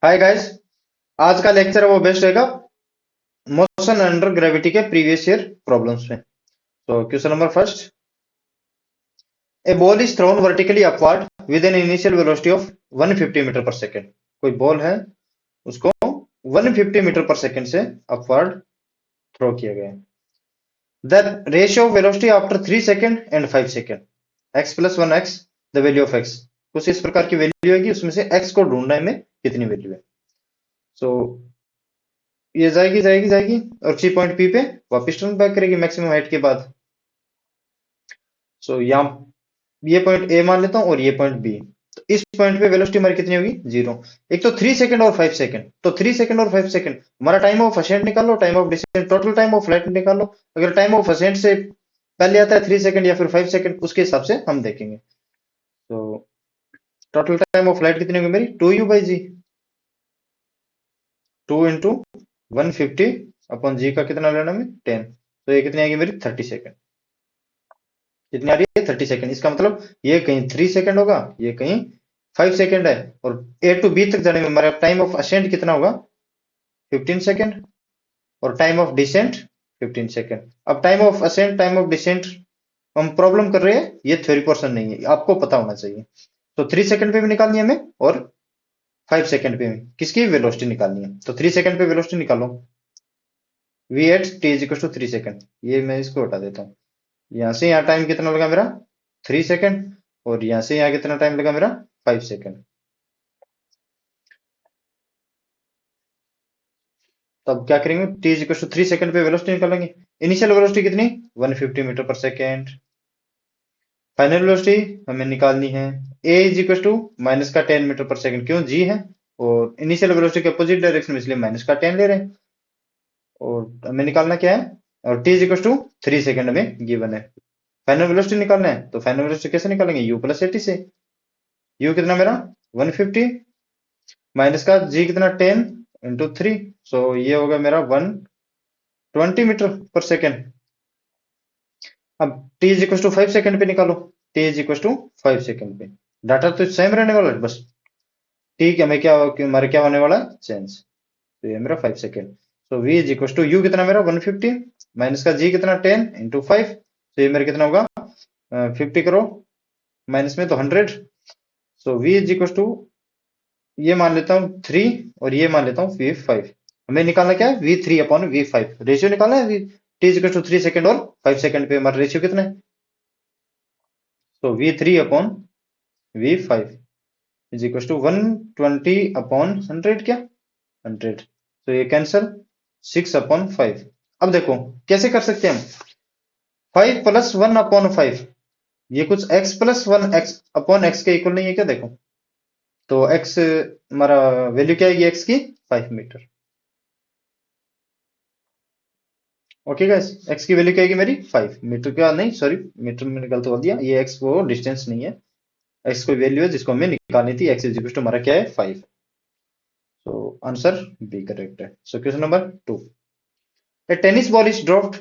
Hi guys. आज का lecture है वो बेस्ट रहेगा मोशन अंडर ग्रेविटी के प्रीवियस ईयर प्रॉब्लम्स में। तो question number first, a ball is thrown vertically upward with an initial velocity of 150 metre per second. कोई बॉल है, उसको 150 मीटर पर सेकेंड से अपवर्ड थ्रो किया गया है। The ratio of velocity after 3 second and 5 second, x plus 1x the value of x। कुछ इस प्रकार की वैल्यू है कि उसमें से x को ढूंढने में कितनी वैल्यू है। सो ये जाएगी जाएगी जाएगी और सी पॉइंट पी पे वापस टर्न बैक करेगी मैक्सिमम हाइट के बाद। सो यहाँ ये पॉइंट ए मान लेता हूँ और ये पॉइंट बी। तो इस पॉइंट पे वेलोसिटी हमारी कितनी होगी? जीरो। एक तो 3 सेकंड और 5 सेकंड, तो 3 सेकंड और 5 सेकंड हमारा टाइम ऑफ असेंट निकाल लो, time of descent, total time of flight निकाल लो। अगर टाइम ऑफ असेंट से पहले आता है 3 सेकंड या फिर 5 सेकंड, उसके हिसाब से हम देखेंगे। तो टोटल टाइम ऑफ फ्लाइट कितनी होगी मेरी? 2u/g, 2 इंटू 150 अपॉन जी का कितना लेना में 10। तो ये कितनी आएगी मेरी? 30 सेकंड। कितनी आ रही है? 30 सेकंड। इसका मतलब ये कहीं 3 सेकंड होगा, ये कहीं 5 सेकंड है। और ए टू बी तक जाने में हमारा टाइम ऑफ असेंट कितना होगा? 15 सेकंड। और टाइम ऑफ डिसेंट 15 सेकंड। अब time of ascent, time of descent हम प्रॉब्लम कर रहे हैं, ये थ्योरी पोर्शन नहीं है, आपको पता होना चाहिए। तो 3 सेकंड पे भी निकालनी है हमें और 5 सेकंड पे भी। किसकी वेलोसिटी निकालनी है? तो 3 सेकंड पे वेलोसिटी निकालो, v at t is equal to 3 second. ये मैं इसको हटा देता हूँ। यहां से यहाँ टाइम कितना लगा मेरा? 3 सेकंड। और यहां से यहाँ कितना टाइम लगा मेरा? 5 सेकंड। तब क्या करेंगे? t is equal to 3 second पे वेलोसिटी निकालेंगे। इनिशियल वेलोसिटी कितनी? 150 metre per second. Final velocity हमें निकालनी है a is equal to minus का 10 मीटर पर सेकंड, क्यों? g है। और इनिशियल वेलोसिटी के अपोजिट डायरेक्शन में, इसलिए माइनस का 10 ले रहे हैं। और हमें निकालना क्या है? और t is equal to 3 second हमें गिवन है। फाइनल वेलोसिटी निकालना है, तो फाइनल वेलोसिटी कैसे निकालेंगे? u प्लस 80 से। u कितना मेरा? 150 माइनस का g कितना? 10 इंटू 3। सो ये होगा मेरा 120 मीटर पर सेकेंड। अब t is equal to 5 second पे निकालो। t is equal to 5 second पे डाटा तो सेम रहने वाला है, बस t के हमें क्या हमारे क्या होने वाला है? चेंज। तो ये मेरा 5 second. So v is equal to u कितना मेरा? 150 माइनस का g कितना? 10 इंटू 5। तो ये मेरा कितना होगा? 50 करो माइनस में तो 100। सो v इज इक्वल टू, ये मान लेता हूँ 3 और ये मान लेता हूँ v5। हमें निकालना क्या है? v3 अपॉन v5 रेशियो निकालना है। t is equal to 3 second और 5 सेकंड पे हमारा रेशियो कितना है? तो v3 upon v5 is equal to 120 upon 100, क्या 100। तो ये कैंसल, 6 अपॉन 5। अब देखो कैसे कर सकते हैं हम? 5 प्लस 1 अपॉन 5, ये कुछ x plus 1 x upon x के इक्वल नहीं है क्या? देखो तो x हमारा वैल्यू क्या है x की? 5 मीटर। ओके गाइस, x की वैल्यू क्या है मेरी? 5 मीटर। क्या नहीं, सॉरी, मीटर में गलत बोल दिया। ये x वो डिस्टेंस नहीं है, x कोई वैल्यू है जिसको हमें निकालनी थी। x इज इक्वल टू हमारा क्या है? 5। सो आंसर बी करेक्ट है। So question number 2, a tennis ball is dropped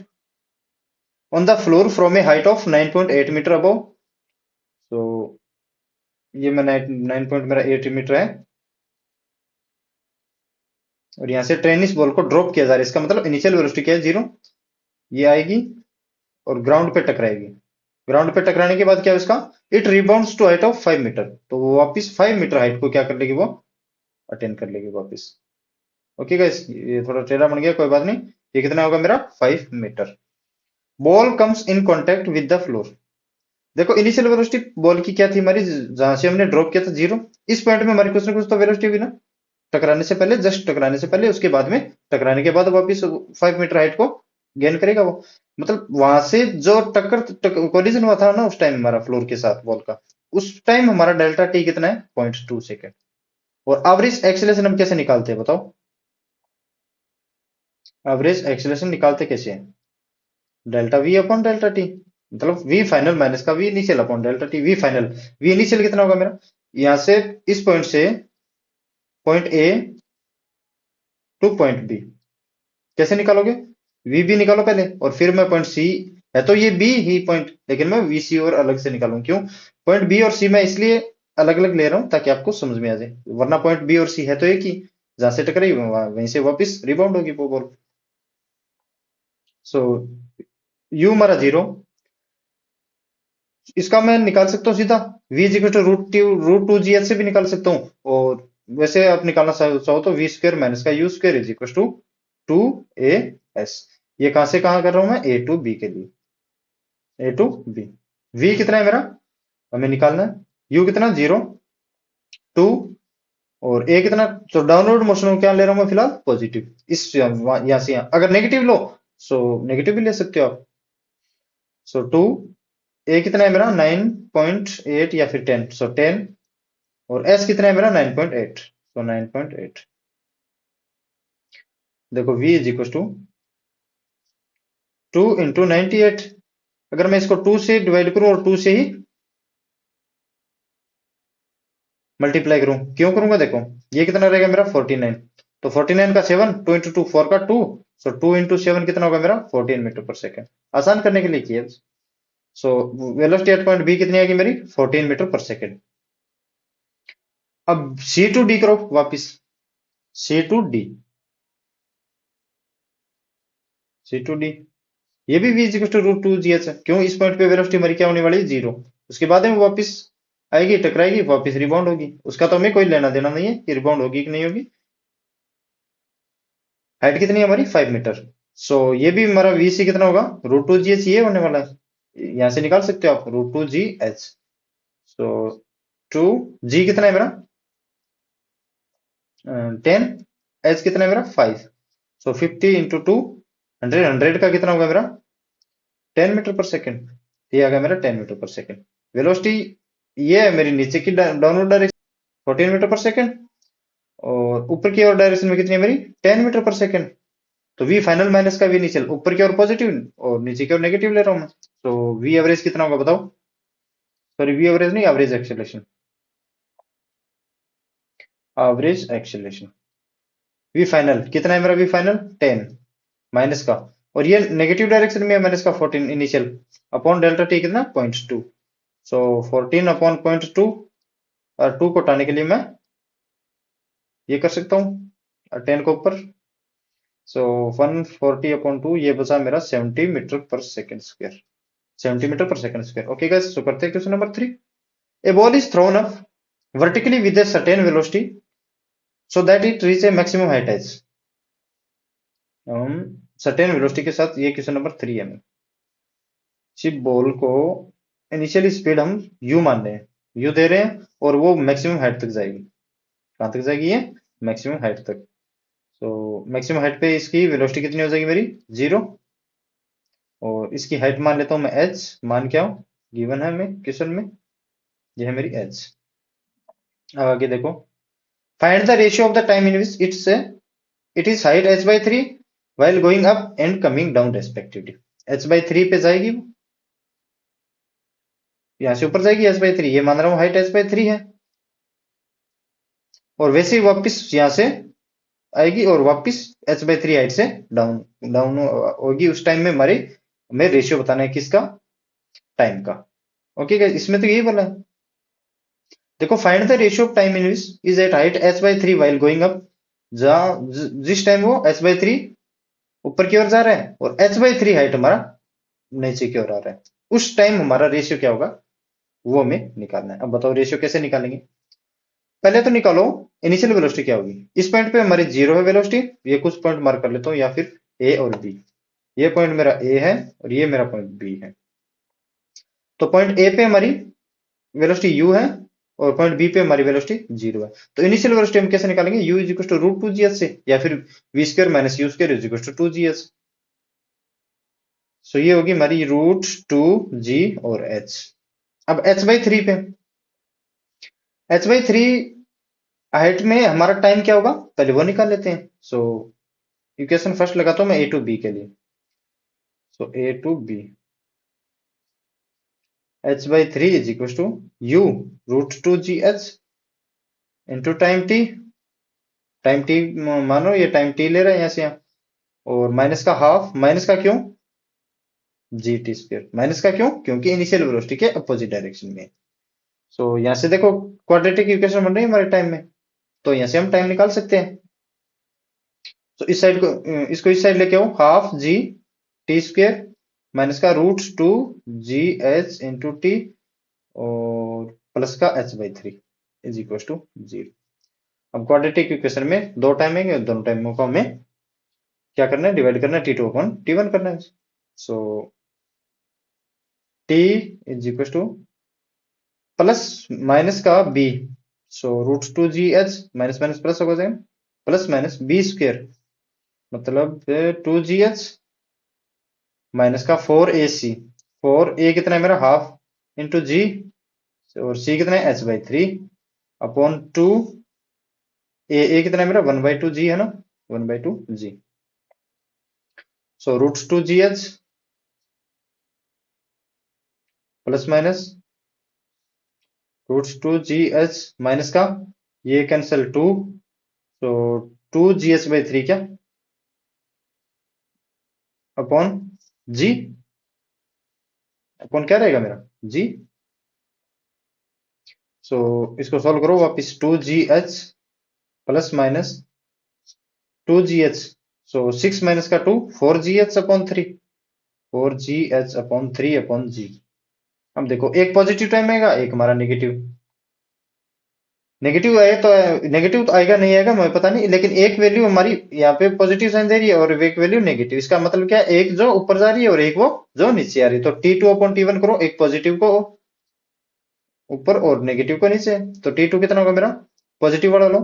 on the floor from a height of 9.8 metre above. सो ये मैं 9 पॉइंट मेरा 8 मीटर है और यहाँ से टेनिस बॉल को ड्रॉप किया जा रहा है। इसका मतलब इनिशियल वेलोसिटी क्या है? 0। ये आएगी और ग्राउंड पे टकराएगी। ग्राउंड पे टकराने के बाद क्या है उसका? It rebounds to height of 5 metre. तो वो वापस 5 मीटर हाइट को क्या कर लेगी? वो अटेन कर लेगी वापस। ओके गाइस, ये थोड़ा टेढ़ा बन गया, कोई बात नहीं। ये कितना होगा मेरा? 5 metre. Ball comes in contact with the floor. देखो इनिशियल वेलोसिटी बॉल की क्या थी हमारी? जहां से हमने ड्रॉप किया था 0। इस पॉइंट में हमारी कुछ ना कुछ तो वेलोसिटी हुई ना, टकराने से पहले, जस्ट टकराने से पहले, उसके बाद में, टकराने के बाद वापस 5 मीटर हाइट को गेन करेगा वो। मतलब वहां से जो कोलिजन हुआ था ना उस टाइम हमारा फ्लोर के साथ बॉल का, उस टाइम हमारा डेल्टा टी कितना है? 0.2 सेकेंड। और एवरेज एक्सेलरेशन हम कैसे निकालते हैं बताओ? एवरेज एक्सेलरेशन निकालते कैसे हैं? Delta V upon delta T. मतलब वी फाइनल माइनस का V initial upon delta T. V final, V initial कितना होगा मेरा? यहां से इस पॉइंट से point A to point B कैसे निकालोगे? वी बी निकालो पहले और फिर मैं पॉइंट सी, है तो ये बी ही पॉइंट, लेकिन मैं वी सी और अलग से निकालूं। क्यों? पॉइंट बी और सी में इसलिए अलग अलग ले रहा हूं ताकि आपको समझ में आ जाए, वरना पॉइंट बी और सी है तो एक ही, जहां से टकराई वहीं से वापस रिबाउंड होगी वो बॉल। सो यू हमारा 0, इसका मैं निकाल सकता हूँ सीधा, v is equal to root two G H से भी निकाल सकता हूँ, और वैसे आप निकालना चाहो तो वी स्क्वायर माइनस का U square is equal to 2a s। ये कहां से कहां कर रहा हूं मैं, a टू b के लिए, a टू b। v कितना है मेरा, हमें निकालना है, u कितना 0, 2, और a कितना, तो डाउनवर्ड मोशन में क्या ले रहा हूं मैं फिलहाल, पॉजिटिव, इस यहां से यहां, अगर नेगेटिव लो सो नेगेटिव भी ले सकते हो आप। सो 2, a कितना है मेरा 9.8 या फिर 10, सो 10, और s कितना है मेरा 9.8, तो 9.8। देखो v is equal to 2 into 98, अगर मैं इसको 2 से डिवाइड करूं और 2 से ही मल्टीप्लाई करूं, क्यों करूंगा देखो, ये कितना रहेगा मेरा 49, तो 49 का 7, 2 इंटू 2 4 का 2, सो 2 इंटू 7 कितना होगा मेरा 14 मीटर पर सेकेंड, आसान करने के लिए किया। So velocity at point B कितनी आएगी मेरी 14 मीटर पर सेकेंड। अब सी टू डी करो वापिस, C to D, C to D, ये भी v is equal to root two G H है, क्यों, इस पॉइंट पे वेलोसिटी हमारी क्या होने वाली है 0, उसके बाद में वापस आएगी, टकराएगी, वापस रिबाउंड होगी, उसका तो हमें कोई लेना देना नहीं है कि रिबाउंड होगी कि नहीं होगी। हाइट कितनी है हमारी 5 मीटर, सो ये भी हमारा वी सी कितना होगा रूट टू जी एच, ये होने वाला है, यहां से निकाल सकते हो आप root two G H. So two, G कितना है मेरा 10, एच कितना है मेरा 5, सो 50 इंटू 2, 100, 100 का कितना होगा मेरा 10 मीटर पर सेकेंड, ये आ गया मेरा 10 मीटर पर सेकेंड। वेलोसिटी ये है मेरी नीचे की downward direction 14 metre per second, और ऊपर की ओर डायरेक्शन में कितनी है मेरी 10 मीटर पर सेकेंड, तो वी फाइनल माइनस का वी इनिशियल, ऊपर की ओर पॉजिटिव और नीचे की ओर नेगेटिव ले रहा हूं मैं, तो वी एवरेज कितना होगा बताओ, सॉरी वी एवरेज नहीं, average acceleration, average acceleration, V final कितना है मेरा, वी फाइनल 10 माइनस का, और ये नेगेटिव डायरेक्शन में है माइनस का 14 इनिशियल, अपॉन डेल्टा टी कितना 0.2, सो 14 अपॉन 0.2, और 2 को हटाने के लिए मैं ये कर सकता हूँ 10 को ऊपर, सो 140 अपॉन 2, ये बचा मेरा 70 metre per second square, 70 metre per second square. Okay guys, सो करते हैं question number 3। A ball is thrown up vertically with a certain velocity so that it reach a maximum height as, certain velocity के साथ, ये question number 3 है में, इसी ball को initial speed हम u मान रहे हैं, u दे रहे हैं, और वो मैक्सिमम हाइट तक जाएगी, कहां तक जाएगी ये मैक्सिमम हाइट तक, तो मैक्सिमम हाइट पे इसकी वेलोसिटी कितनी हो जाएगी मेरी 0, और इसकी हाइट मान लेता हूं मैं h, मान क्या हो गिवन है हमें क्वेश्चन में, ये है मेरी h। अब आगे देखो, find the ratio of the time in which it is height h by 3 while going up and coming down respectively, h by 3 पे जाएगी वो, यहां से ऊपर जाएगी h by 3, ये मान रहा हूं हाइट h by 3 है, और वैसे ही वापस यहां से आएगी और वापस h by 3 हाइट से डाउन डाउन होगी, उस टाइम में हमारे हमें रेशियो बताना है किसका, टाइम का। ओके गाइस, इसमें तो यही बोला है, देखो find the ratio of time in which is at height h by 3 while going up, जिस टाइम वो h by 3 ऊपर की ओर जा रहा है और h by 3 हाइट हमारा नीचे की ओर आ रहा है, उस टाइम हमारा रेशियो क्या होगा वो हमें निकालना है। अब बताओ रेशियो कैसे निकालेंगे, पहले तो निकालो इनिशियल वेलोसिटी क्या होगी, इस पॉइंट पे हमारी 0 है वेलोसिटी, ये कुछ पॉइंट मार्क कर लेता हूं, या फिर ए और बी, ये पॉइंट मेरा ए है और ये मेरा पॉइंट बी है, तो पॉइंट ए पे हमारी वेलोसिटी u है और पॉइंट बी पे हमारी वेलोसिटी 0 है, तो इनिशियल वेलोसिटी हम कैसे निकालेंगे, u is equal to root two G H से, या फिर V square minus U square is equal to 2gh, so ये होगी हमारी रूट टू जी और h। अब h by 3 पे, h by 3 हाइट में हमारा टाइम क्या होगा पहले वो निकाल लेते हैं, सो इक्वेशन फर्स्ट लगाता हूं मैं a टू b के लिए, so a to b, h by 3 is equal to u root two G H into time t मानो ये टाइम t ले रहे हैं यहाँ से यहाँ, और माइनस का हाफ, माइनस का क्यों जी टी स्क्वायर, माइनस का क्यों, क्योंकि इनिशियल वेलोसिटी के अपोजिट डायरेक्शन में, सो यहाँ से देखो क्वाड्रेटिक इक्वेशन बन रही है हमारे टाइम में, तो यहाँ से हम टाइम निकाल सकते हैं। तो इस साइड को इसको इस साइड लेके आओ, half G T square minus का root two G H into T और प्लस का H by three is equal to zero. अब क्वाड्रेटिक इक्वेशन में दो टाइम है, दोनों टाइमों को हमें क्या करना है, डिवाइड करना है, T two upon T one करना है। So T is equal to plus minus का B, so root two G H minus minus plus होगा जाएगा, प्लस माइनस बी स्क्वेयर मतलब टू जी एच माइनस का four A C, four A कितना है मेरा हाफ इंटू जी और C कितना है H by three upon two A कितना है मेरा वन बाई टू जी है ना, one by two G. So root two G H plus minus root two G H minus का ये कैंसिल टू, तो two G H by three क्या upon G, upon क्या रहेगा मेरा जी। सो इसको सॉल्व करो वापिस, two G H plus minus two G H, so six minus का to, four G H upon three, four G H upon three upon G. अब देखो एक पॉजिटिव टाइम आएगा, एक हमारा नेगेटिव, नेगेटिव आए तो नेगेटिव तो आएगा नहीं आएगा मुझे पता नहीं, लेकिन एक वैल्यू हमारी यहाँ पे पॉजिटिव साइन दे रही है और एक वैल्यू नेगेटिव, इसका मतलब क्या है, एक जो ऊपर जा रही है और एक वो जो नीचे आ रही है। तो T two upon T one करो, एक पॉजिटिव को ऊपर और नेगेटिव को नीचे, तो टी टू कितना होगा मेरा पॉजिटिव वाला लो,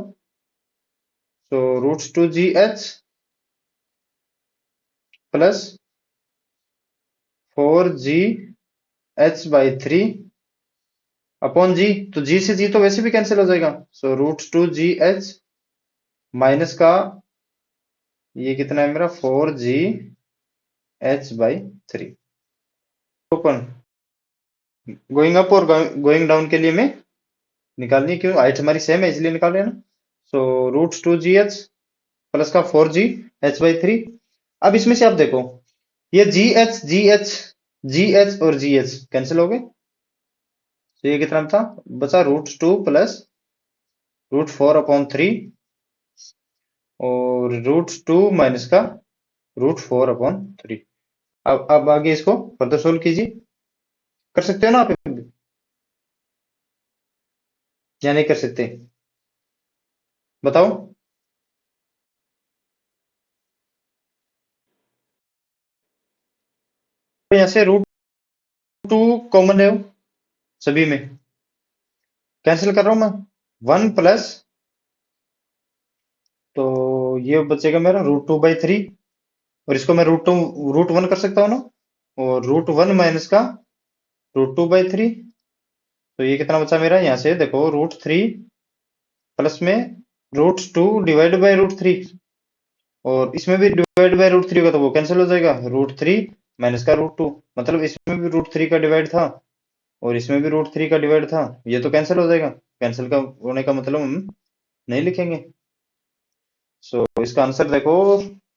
तो root two G H plus four G H by three upon G, तो जी से जी तो वैसे भी कैंसिल हो जाएगा, so root two G H minus का ये कितना है मेरा four G H by three. Open going up और गोइंग डाउन के लिए मैं निकालनी है, क्यों हाइट हमारी सेम है इसलिए निकाल रहे हैं ना। So root two G H plus का four G H by three. अब इसमें से आप देखो ये G H G H G H और जी एच कैंसिल हो गए, तो ये कितना था बचा root two plus root four upon three और रूट टू माइनस का रूट फोर अपॉन थ्री। अब आगे इसको फर्दर सोल्व कीजिए, कर सकते हो ना आप या नहीं कर सकते बताओ। तो यहाँ से रूट टू कॉमन है सभी में, कैंसिल कर रहा हूं मैं, वन प्लस तो ये बचेगा मेरा रूट टू बाई थ्री और इसको मैं रूट वन कर सकता हूँ ना, और रूट वन माइनस का रूट टू बाई थ्री, तो ये कितना बचा मेरा यहाँ से देखो रूट थ्री प्लस में root two divide by root three और इसमें भी डिवाइड बाई रूट थ्री होगा तो वो कैंसिल हो जाएगा, रूट थ्री माइनस का रूट टू मतलब इसमें भी रूट थ्री का डिवाइड था और इसमें भी रूट थ्री का डिवाइड था, ये तो कैंसिल हो जाएगा, कैंसिल का होने का मतलब हम नहीं लिखेंगे। सो इसका आंसर देखो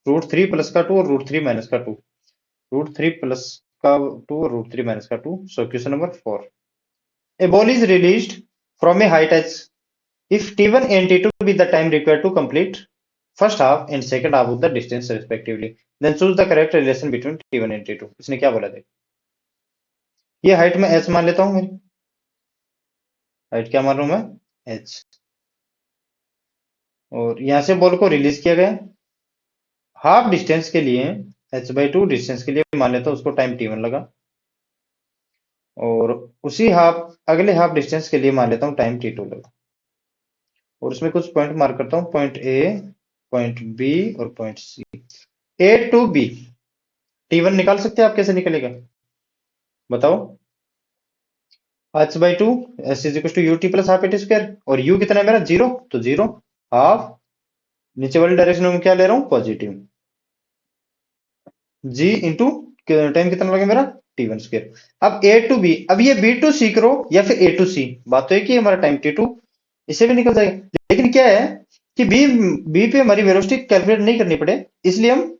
रूट थ्री प्लस का टू और रूट थ्री माइनस का टू, रूट थ्री प्लस का टू और रूट थ्री माइनस का two. So question number four, a ball is released from a height H if t1 and t2 be the time required to complete first half and second half of the distance respectively, then choose the correct relation between t1 and t2। इसने क्या बोला था, ये height में h मान लेता हूं, मेरी हाइट क्या मान रहा हूं मैं h, और यहां से बॉल को रिलीज किया गया हाफ डिस्टेंस के लिए, h बाई टू डिस्टेंस के लिए मान लेता हूं उसको टाइम t1 लगा, और उसी हाफ अगले हाफ डिस्टेंस के लिए मान लेता हूं टाइम t2 लगा, और उसमें कुछ पॉइंट मार्क करता हूं, पॉइंट ए पॉइंट बी और point C. A to B t1 निकाल सकते हैं आप, कैसे निकलेगा बताओ, h by two S is equal to U T plus half A T square, और u कितना है मेरा जीरो, तो जीरो हाफ नीचे वाली डायरेक्शन में क्या ले रहा हूँ पॉजिटिव, g इंटू टाइम कितना लगे मेरा t1 स्क्वायर। अब a टू b, अब ये b टू c करो या फिर a टू c, बात तो एक ही है, हमारा टाइम t2 इससे भी निकल जाएगा, लेकिन क्या है कि b पे हमारी वेलोसिटी कैलकुलेट नहीं करनी पड़े, इसलिए हम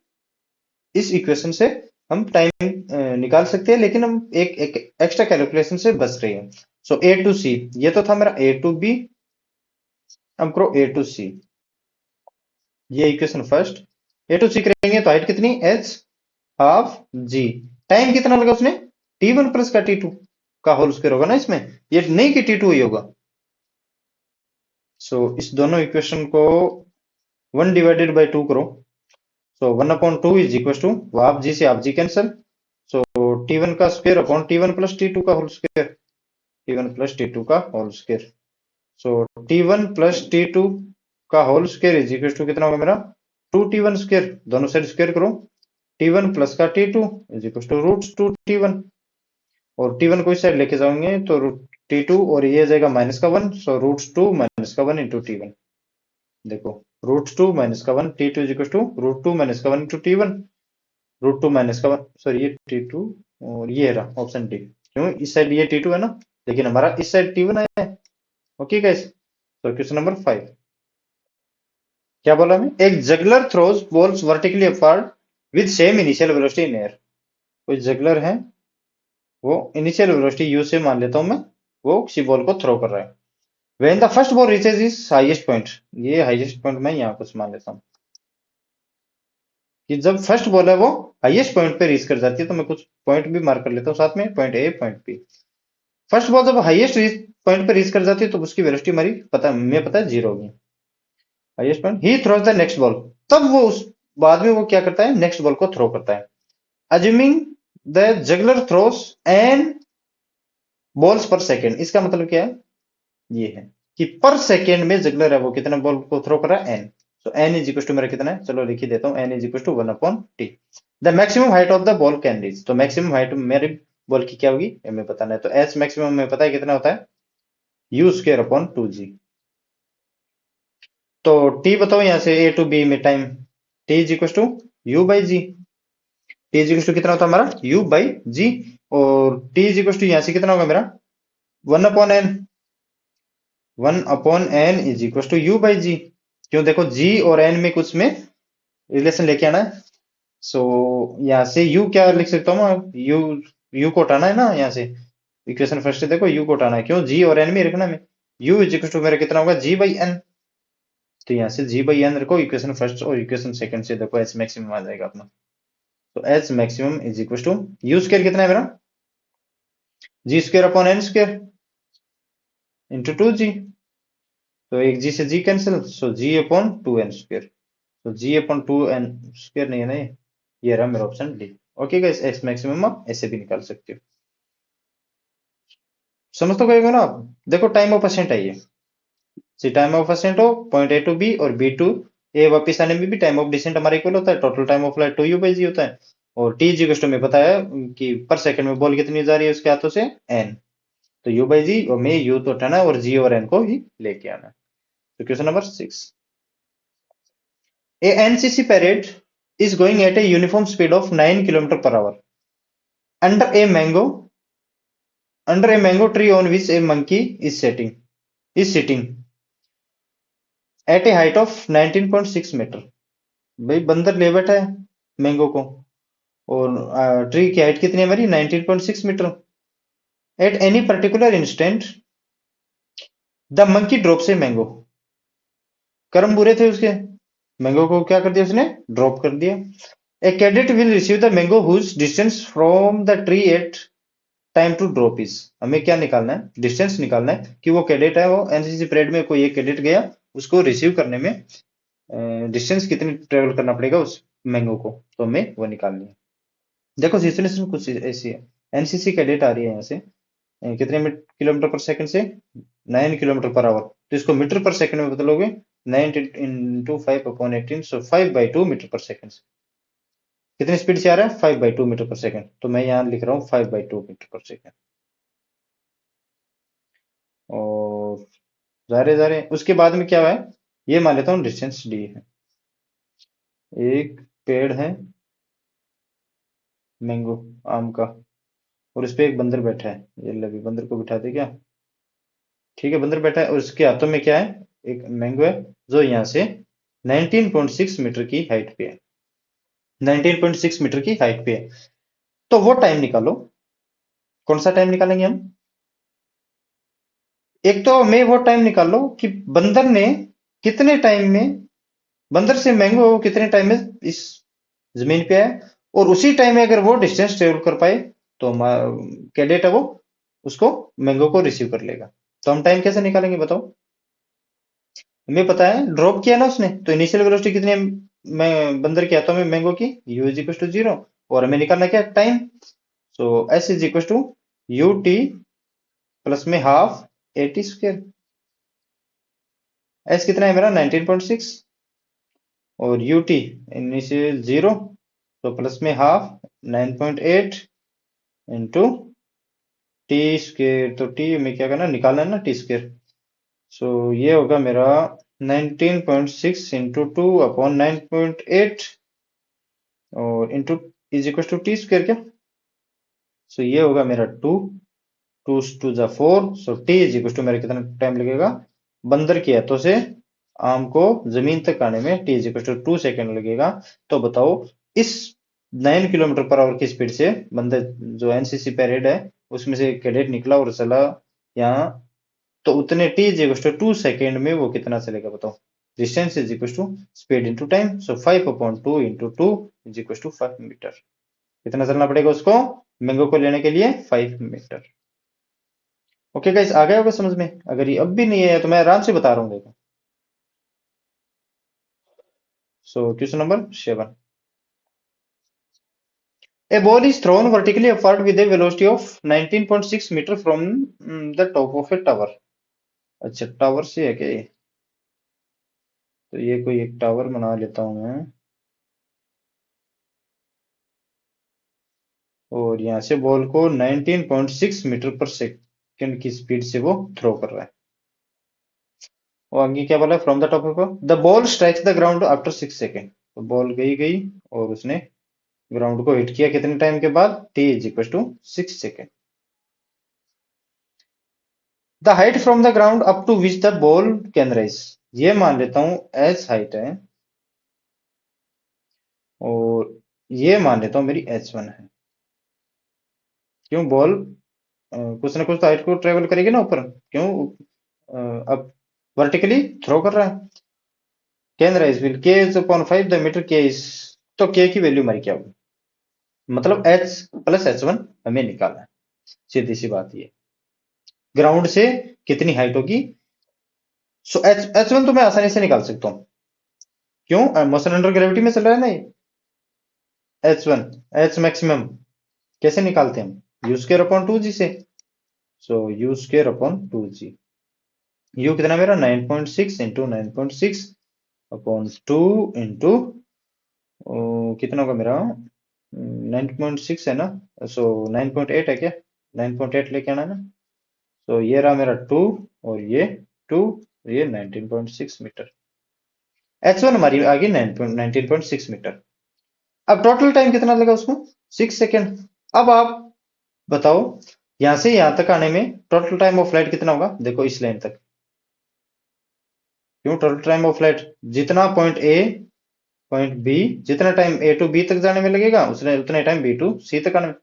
इस इक्वेशन से हम टाइम निकाल सकते हैं, लेकिन हम एक एक्स्ट्रा कैलकुलेशन से बच रहे हैं। सो ए टू सी, ये तो था मेरा ए टू बी, अब करो ए टू सी, ये इक्वेशन फर्स्ट। ए टू सी करेंगे तो हाइट कितनी, एच हाफ जी, टाइम कितना लगा उसने, टी वन प्लस का टी टू का होल स्क्वायर होगा ना इसमें, ये नहीं कि टी टू ही होगा। सो इस दोनों इक्वेशन को 1 डिवाइडेड बाई 2 करो, सो 1/2 इज इक्वल टू, आप जी से आप G cancel, so T one का square upon T one plus T two का whole square, T one plus T two का whole square, so T one plus T two का whole square is equal to कितना होगा मेरा, two T one square, दोनों side square करो, T one plus का T two is equal to root two T one, और T one को इस साइड लेके जाओगे तो रूट टी टू, और ये आ जाएगा माइनस का one, so root two minus का वन इंटू टी वन, देखो रूट टू माइनस का one, T two is equal to root two minus का one into T one, root two minus का one, sorry ये T two, और ये रहा option D, क्यों इस साइड ये टी टू है ना, लेकिन हमारा इस साइड टी वन आया है। ओके गाइस, तो क्वेश्चन नंबर 5 क्या बोला हमें, एक juggler throws balls vertically upward with same initial velocity in air, कोई जगलर है, वो इनिशियल वेलोसिटी यू से मान लेता हूं मैं, वो किसी बॉल को थ्रो कर रहा है, when the first ball reaches is highest point, ये हाईएस्ट पॉइंट मैं यहाँ कुछ मान लेता हूँ कि जब फर्स्ट बॉल है वो हाईएस्ट पॉइंट पे रीच कर जाती है, तो मैं कुछ पॉइंट भी मार्क कर लेता हूँ साथ में, point A point B, first ball जब हाईएस्ट पॉइंट पे रीच कर जाती है तो उसकी वेलोसिटी हमारी पता है जीरो होगी, highest point, he throws the next ball, तब वो उस बाद में वो क्या करता है, नेक्स्ट बॉल को थ्रो करता है, assuming the juggler throws and balls पर सेकेंड, इसका मतलब क्या है, ये है कि पर सेकेंड में जगलर है वो कितना बॉल को थ्रो कर रहा है, N, so N is equal to मेरा कितना है, चलो लिख ही देता हूँ, N is equal to 1/t, the maximum height of the ball can reach, तो मैक्सिमम हाइट मेरी बॉल की क्या होगी हमें बताना है, तो एच मैक्सिमम में पता है कितना होता है, यू स्क्वायर अपॉन 2g, तो टी बताओ यहाँ से ए टू बी में time, T is equal to U by G, T is equal to कितना होता है हमारा, यू बाई जी, और टी इज इक्वल टू यहाँ से कितना होगा मेरा, 1/n, 1/n is equal to U by G, क्यों देखो जी और एन में कुछ में रिलेशन लेके आना है, सो यहाँ से यू क्या लिख सकता हूँ मैं, यू को हटाना है ना यहाँ से, इक्वेशन फर्स्ट देखो यू को हटाना है, क्यों जी और एन में रखना है, यू इज इक्वल टू मेरा कितना होगा, जी बाई एन, तो यहाँ से जी बाई एन रखो इक्वेशन फर्स्ट, और इक्वेशन सेकंड से देखो एच मैक्सिमम आ जाएगा अपना, तो H maximum is equal to U square कितना है मेरा, G square upon N square into 2g, तो एक जी से G cancel, so G upon 2n square, तो जी अपॉन 2n स्क्वायर नहीं है ना ये रहा मेरा option D. Okay guys, x maximum आप ऐसे भी निकाल सकते हो, समझ तो गए हो ना आप, देखो टाइम ऑफ परसेंट है ये, सी टाइम ऑफ परसेंट हो पॉइंट ए टू बी, और बी टू ए वापिस आने में भी टाइम ऑफ डिसेंट हमारे इक्वल होता है, total time of flight 2u/g होता है, और टी जी कस्टो में पता है कि पर सेकंड में बॉल कितनी जा रही है उसके हाथों से, एन, तो u/g, और मैं यू तो हटाना है और जी और एन को ही लेके आना है, तो question number 6, a NCC parade is going at a uniform speed of 9 km per hour under a mango tree on which a monkey is sitting at a height of 19.6 metre, भाई बंदर ले बैठा है मैंगो को, और tree की height कितनी है हमारी 19.6 metre, at any particular instant the monkey drop से मैंगो, कर्म बुरे थे उसके, मैंगो को क्या कर दिया उसने, ड्रॉप कर दिया, a cadet will receive the mango whose distance from the tree at time to drop is, हमें क्या निकालना है, डिस्टेंस निकालना है कि वो कैडेट है, वो एनसीसी परेड में कोई एक कैडेट गया, उसको रिसीव करने में डिस्टेंस कितनी ट्रेवल करना पड़ेगा उस मैंगो को, तो हमें वो निकालनी है, देखो सिचुएशन कुछ ऐसी है, एनसीसी कैडेट आ रही है यहाँ से, कितने किलोमीटर पर सेकंड से 9 किलोमीटर पर आवर, तो इसको मीटर पर सेकंड में बदलोगे 9 इंटू 5/18, सो 5/2 मीटर पर सेकंड, कितनी स्पीड से आ रहा है 5/2 मीटर पर सेकंड, तो मैं यहाँ लिख रहा हूँ 5/2 मीटर पर सेकंड, और जा रहे उसके बाद में क्या हुआ है, ये मान लेता हूँ डिस्टेंस डी है, एक पेड़ है मैंगो आम का, और उस पे एक बंदर बैठा है, ये लवी बंदर को बिठा दे क्या, ठीक है बंदर बैठा है, और उसके हाथों में क्या है, एक मैंगो है, जो यहाँ से 19.6 मीटर की हाइट पे है, 19.6 मीटर की हाइट पे है, तो वो टाइम निकालो, कौन सा टाइम निकालेंगे हम, एक तो मैं वो टाइम निकाल लो कि बंदर ने कितने टाइम में, बंदर से मैंगो कितने टाइम में इस जमीन पे आया, और उसी टाइम में अगर वो डिस्टेंस ट्रेवल कर पाए तो कैडेट है वो उसको मैंगो को रिसीव कर लेगा। तो हम टाइम कैसे निकालेंगे बताओ। हमें पता है ड्रॉप किया ना उसने, तो इनिशियल वेलोसिटी कितनी है, मैं बंदर के हाथों में मैंगो की, u इज इक्वल टू 0, और हमें निकालना क्या time. So s is equal to U T plus में half A T square. S कितना है मेरा 19.6, और यू टी इनिशियल 0, तो प्लस में हाफ 9.8 इंटू टी स्क्र। तो टी में क्या करना, निकालना है ना टी स्क्र। सो ये होगा मेरा 19.6 इंटू 2/9.8, और into is equal to T square क्या। सो ये होगा मेरा 2 2 जा 4, so T is equal to मेरा कितना टाइम लगेगा बंदर के हाथों से आम को जमीन तक आने में, T is equal to 2 second लगेगा। तो बताओ इस 9 किलोमीटर पर आवर की स्पीड से बंदर जो एनसीसी पैरेड है उसमें से कैडेट निकला और चला यहाँ, तो उतने T is equal to 2 second में वो कितना चलेगा बताओ। Distance is equal to speed into time, so 5/2 into 2 is equal to 5 metre. कितना चलना पड़ेगा उसको मैंगो को लेने के लिए, 5 मीटर। ओके गाइस, आ गया होगा समझ में। अगर ये अब भी नहीं है तो मैं आराम से बता रहा हूँ देखो। सो question number 7, a ball is thrown vertically upward with a velocity of 19.6 meter from the top of a tower। अच्छा टावर से है क्या ये, तो ये कोई एक टावर बना लेता हूँ मैं, और यहाँ से बॉल को 19.6 मीटर पर सेकंड की स्पीड से वो थ्रो कर रहा है। और आगे क्या बोला, from the top of the ball strikes the ground after 6 second. तो बॉल गई गई और उसने ग्राउंड को हिट किया कितने टाइम के बाद, T is equal to 6 second. The height from the ground up to which the ball can rise, ये मान लेता हूं एच हाइट है, और ये मान लेता हूं मेरी h1 है। क्यों, बॉल कुछ ना कुछ तो हाइट को ट्रेवल करेगी ना ऊपर, क्यों अब वर्टिकली थ्रो कर रहा है। कैन राइज विल के इज अपॉन 5 द मीटर के इज, तो के की वैल्यू हमारी क्या होगी, मतलब h प्लस h1 हमें निकालना है। सीधी सी बात ये, ग्राउंड से कितनी हाइट होगी। सो h1 तो मैं आसानी से निकाल सकता हूँ, क्यों मोशन अंडर ग्रेविटी में चल रहा है ना ये। h1 h मैक्सिमम कैसे निकालते हैं हम, यू स्क्वायर अपॉन 2g से। So you square upon 2g, you कितना मेरा 9.6 इंटू 9.6 अपॉन 2 इंटू कितना होगा मेरा 9.6 है ना, सो 9.8 है क्या, 9.8 लेके आना है ना। तो ये रहा मेरा 2, और ये 2, ये 19.6 मीटर। h1 हमारी आ गई 19.6 मीटर। अब टोटल टाइम कितना लगा उसको, 6 सेकेंड। अब आप बताओ यहां से यहां तक आने में टोटल टाइम ऑफ फ्लाइट कितना होगा, देखो इस लाइन तक। क्यों, टोटल टाइम ऑफ फ्लाइट जितना पॉइंट ए पॉइंट बी, जितना टाइम ए टू बी तक जाने में लगेगा उतने टाइम बी टू सी तक आने में।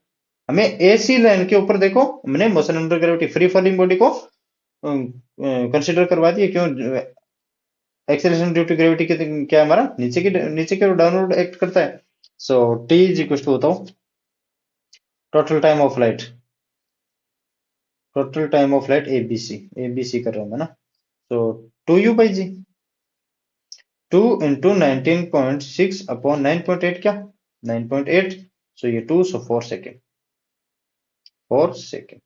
हमें ए सी लाइन के ऊपर देखो हमने motion under gravity free falling body को कंसिडर करवा दिए। क्यों, एक्सेलरेशन ड्यू टू ग्रेविटी क्या है हमारा, नीचे की डाउनवर्ड एक्ट करता है। So T is equal to बताओ total time of flight, total time of flight ABC कर रहा हूं मैं ना। तो 2u/g, 2 इंटू 19.6 अपॉन 9.8 क्या, 9.8, सो ये 2, सो 4 सेकेंड, 4 सेकेंड।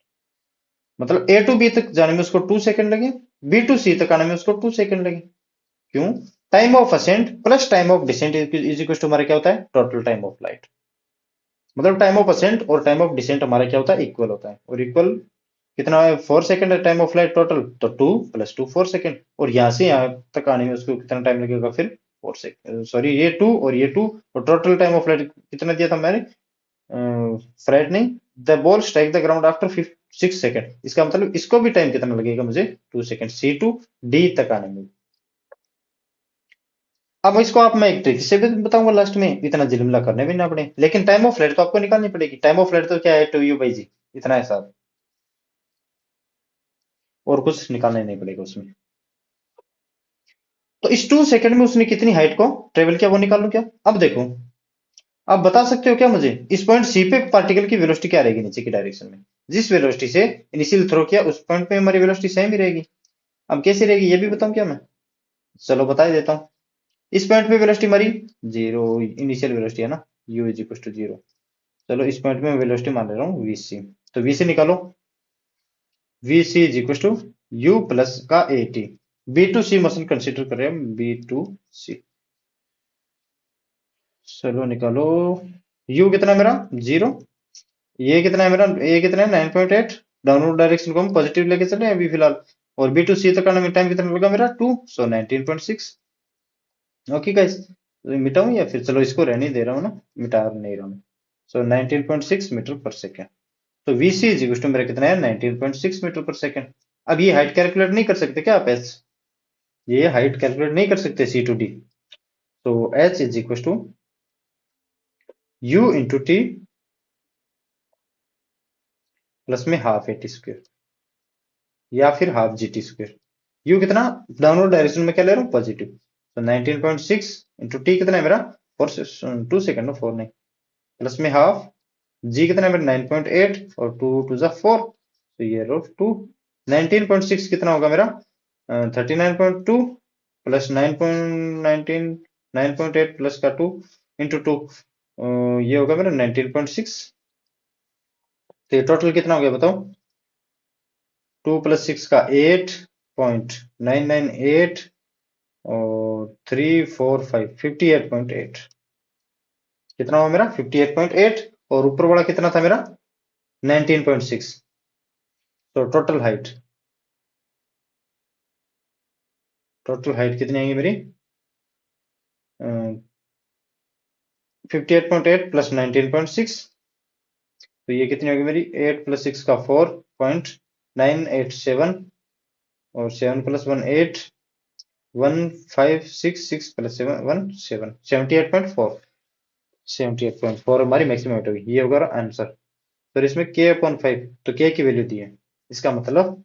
मतलब ए टू बी तक जाने में उसको 2 सेकेंड लगे, बी टू सी तक आने में उसको 2 सेकेंड लगे। क्यों, time of ascent plus time of descent is equal to हमारा क्या होता है, टोटल टाइम ऑफ फ्लाइट। मतलब टाइम ऑफ असेंट और टाइम ऑफ डिसेंट हमारा क्या होता है, इक्वल होता है। और इक्वल कितना है, 4 सेकेंड है टाइम ऑफ फ्लाइट टोटल, तो 2 + 2 4 सेकेंड। और यहाँ से यहाँ तक आने में उसको कितना टाइम लगेगा फिर, 4 सेकेंड, सॉरी ये 2 और ये 2, और टोटल टाइम ऑफ फ्लाइट कितना दिया था मैंने, फ्लाइट नहीं, the ball strike the ground after 6 second. इसका मतलब इसको भी टाइम कितना लगेगा मुझे, 2 सेकेंड, सी टू डी तक आने में। अब इसको आप मैं एक ट्रिक से भी बताऊंगा लास्ट में, इतना झिलमिला करने भी ना पड़े, लेकिन टाइम ऑफ फ्लाइट तो आपको निकालनी पड़ेगी। टाइम ऑफ फ्लाइट तो क्या है, 2u/g, इतना है साहब। और कुछ निकालना ही नहीं पड़ेगा उसमें। तो इस 2 सेकंड में उसने कितनी हाइट को ट्रेवल किया वो निकाल लूं क्या? अब देखो, आप बता सकते हो क्या मुझे, इस पॉइंट सी पे पार्टिकल की वेलोसिटी क्या रहेगी नीचे की डायरेक्शन में? जिस वेलोसिटी से इनिशियल थ्रो किया उस पॉइंट पे हमारी वेलोसिटी सेम ही रहेगी। अब कैसे रहेगी ये भी बताऊं क्या मैं? चलो बता ही देता हूँ। इस पॉइंट पे वेलोसिटी हमारी जीरो इनिशियल वेलोसिटी है ना, u is equal to zero. चलो इस पॉइंट में वेलोसिटी मान ले रहा हूँ vc। तो vc निकालो, vc is equal to u plus का at। B to C motion consider कर रहे हैं हम, बी टू सी। चलो निकालो, u कितना है मेरा जीरो, ये कितना है मेरा, ये कितना है 9.8। डाउनवर्ड डायरेक्शन को हम पॉजिटिव लेके चले अभी फिलहाल। और बी टू सी तक आने में टाइम कितना लगा मेरा 2, सो 19.6। ओके गाइस, मिटाऊं या फिर चलो इसको रहने दे रहा हूँ ना, मिटा नहीं रहा हूँ। सो 19.6 मीटर पर सेकेंड। तो वीसी इज इक्वल टू मेरा कितना है 19.6 मीटर पर सेकेंड। अब ये हाइट कैलकुलेट नहीं कर सकते क्या आप एच? ये हाइट कैलकुलेट नहीं कर सकते सी टू डी। तो H is equal to U into T plus में हाफ ए टी स्क्वेयर या फिर half G T square. U कितना डाउनवर्ड डायरेक्शन में क्या ले रहा हूँ पॉजिटिव। तो 19.6 इंटू टी कितना है मेरा 2 सेकंड, 4 नहीं, प्लस में हाफ जी कितना है मेरा 9.8 और 2 टू जा 4, तो ये रो 2। 19.6 कितना होगा मेरा 39.2 प्लस 9.19 9.8 प्लस का 2 इंटू 2, ये होगा मेरा 19.6। तो ये टोटल कितना हो गया बताओ, 2 प्लस 6 का 8.998 और 3 4 5 58.8। कितना हुआ मेरा 58.8 और ऊपर वाला कितना था मेरा 19.6। तो टोटल हाइट कितनी आएगी मेरी 58.8 प्लस 19.6। तो ये कितनी होगी मेरी 8 प्लस 6 का 4.987 और 7 प्लस 1 8 1566 प्लस 7 1 7 78.4। 78.4 हमारी मैक्सिमम हाइट होगी, ये होगा आंसर। तो इसमें k अपॉन 5, तो k की वैल्यू दी है, इसका मतलब